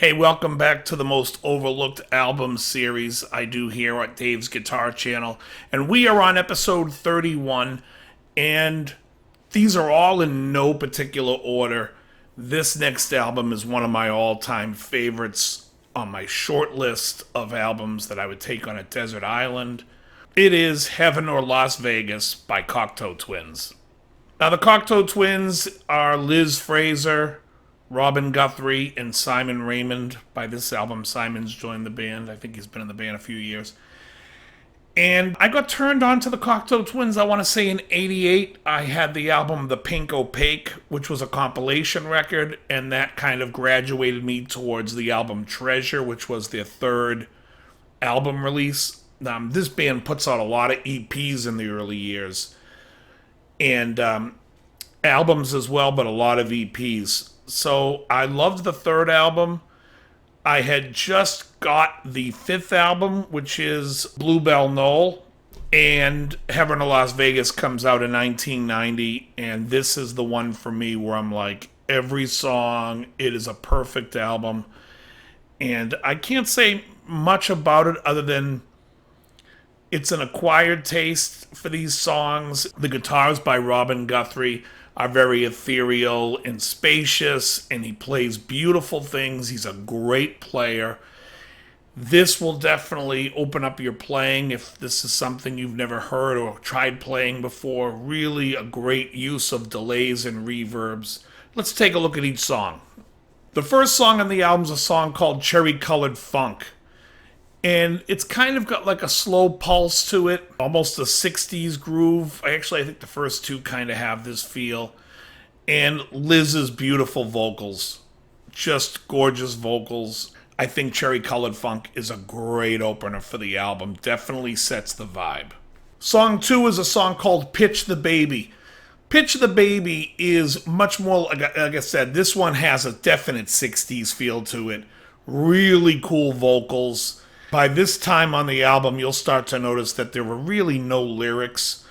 Hey, welcome back to the most overlooked album series I do here at Dave's Guitar Channel. And we are on episode 31, and these are all in no particular order. This next album is one of my all time favorites on my short list of albums that I would take on a desert island. It is Heaven or Las Vegas by Cocteau Twins. Now, the Cocteau Twins are Liz Fraser, Robin Guthrie, and Simon Raymond. By this album, Simon's joined the band. I think he's been in the band a few years. And I got turned on to the Cocteau Twins, I want to say in '88. I had the album The Pink Opaque, which was a compilation record, and that kind of graduated me towards the album Treasure, which was their third album release. This band puts out a lot of EPs in the early years, and albums as well, but a lot of EPs. So I loved the third album. I had just got the fifth album, which is Bluebell Knoll, and Heaven or Las Vegas comes out in 1990, and this is the one for me where I'm like, every song, it is a perfect album. And I can't say much about it other than it's an acquired taste for these songs. The guitars by Robin Guthrie are very ethereal and spacious, and he plays beautiful things. He's a great player. This will definitely open up your playing if this is something you've never heard or tried playing before. Really a great use of delays and reverbs. Let's take a look at each song. The first song on the album is a song called Cherry Colored Funk. And it's kind of got like a slow pulse to it, almost a 60s groove. I think the first two kind of have this feel. And Liz's beautiful vocals, just gorgeous vocals. I think Cherry Colored Funk is a great opener for the album, definitely sets the vibe. Song 2 is a song called Pitch the Baby. Pitch the Baby is much more, like I said, this one has a definite 60s feel to it. Really cool vocals. By this time on the album, you'll start to notice that there were really no lyrics.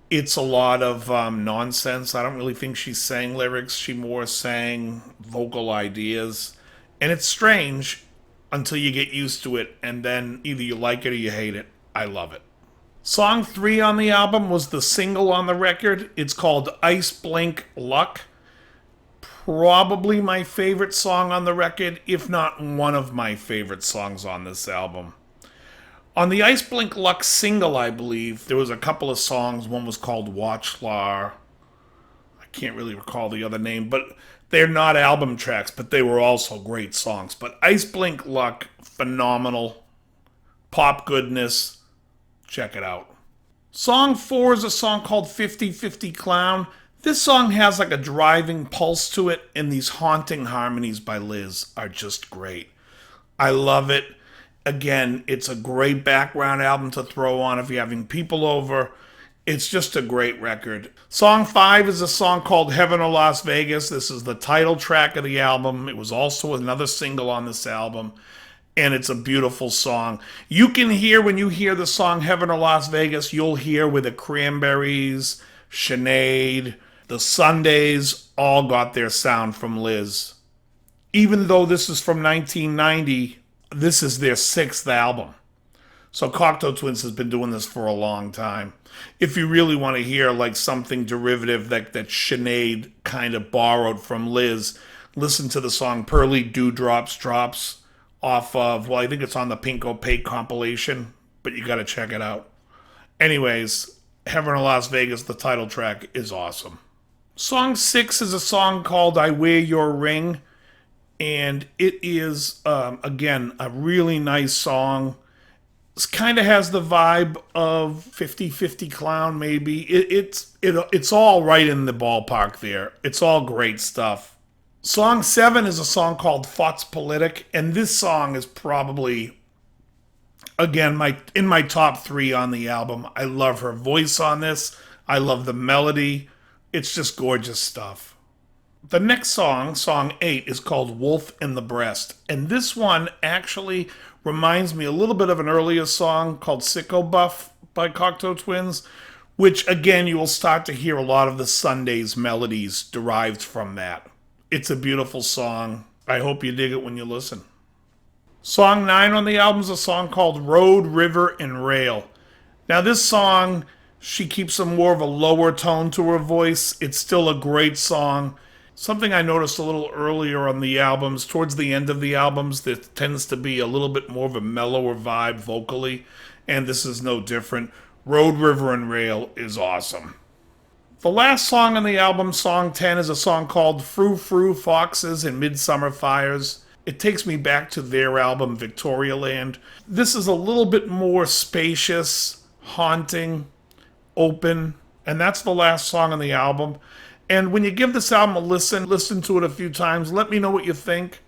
It's a lot of nonsense. I don't really think she sang lyrics. She more sang vocal ideas. And it's strange until you get used to it, and then either you like it or you hate it. I love it. Song 3 on the album was the single on the record. It's called Ice Blink Luck. Probably my favorite song on the record, if not one of my favorite songs on this album. On the Ice Blink Luck single, I believe, there was a couple of songs. One was called Watchlar. I can't really recall the other name, but they're not album tracks, but they were also great songs. But Ice Blink Luck, phenomenal. Pop goodness. Check it out. Song 4 is a song called 50/50 Clown. This song has like a driving pulse to it, and these haunting harmonies by Liz are just great. I love it. Again, it's a great background album to throw on if you're having people over. It's just a great record. Song 5 is a song called Heaven or Las Vegas. This is the title track of the album. It was also another single on this album, and it's a beautiful song. You can hear, when you hear the song Heaven or Las Vegas, you'll hear where the Cranberries, Sinead, the Sundays all got their sound from Liz. Even though this is from 1990, this is their 6th album. So Cocteau Twins has been doing this for a long time. If you really want to hear like something derivative that Sinead kind of borrowed from Liz, listen to the song Pearly Dewdrops Drops off of, I think it's on the Pink Opaque compilation, but you got to check it out. Anyways, Heaven or Las Vegas, the title track, is awesome. Song 6 is a song called I Wear Your Ring, and it is, again, a really nice song. It kind of has the vibe of 50/50 Clown, maybe. It's all right in the ballpark there. It's all great stuff. Song 7 is a song called Fox Politic, and this song is probably, again, in my top 3 on the album. I love her voice on this. I love the melody. It's just gorgeous stuff. The next song, Song 8, is called Wolf in the Breast. And this one actually reminds me a little bit of an earlier song called Sicko Buff by Cocteau Twins, which, again, you will start to hear a lot of the Sundays melodies derived from that. It's a beautiful song. I hope you dig it when you listen. Song 9 on the album is a song called Road, River, and Rail. Now, this song, she keeps a more of a lower tone to her voice. It's still a great song. Something I noticed a little earlier on the albums, towards the end of the albums, there tends to be a little bit more of a mellower vibe vocally, and this is no different. Road, River, and Rail is awesome. The last song on the album, song 10, is a song called Froofroo Foxes and Midsummer Fires. It takes me back to their album, Victorialand. This is a little bit more spacious, haunting, open, and that's the last song on the album. And when you give this album a listen to it a few times, let me know what you think.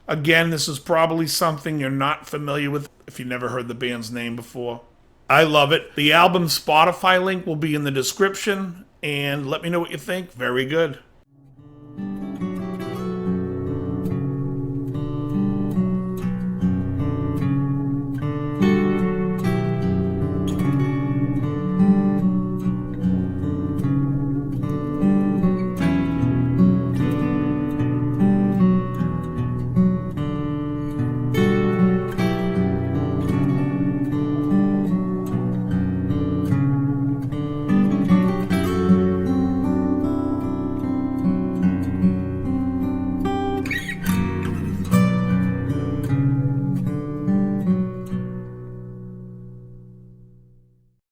Again, this is probably something you're not familiar with if you never heard the band's name before. I love it. The album Spotify link will be in the description, and let me know what you think. Very good.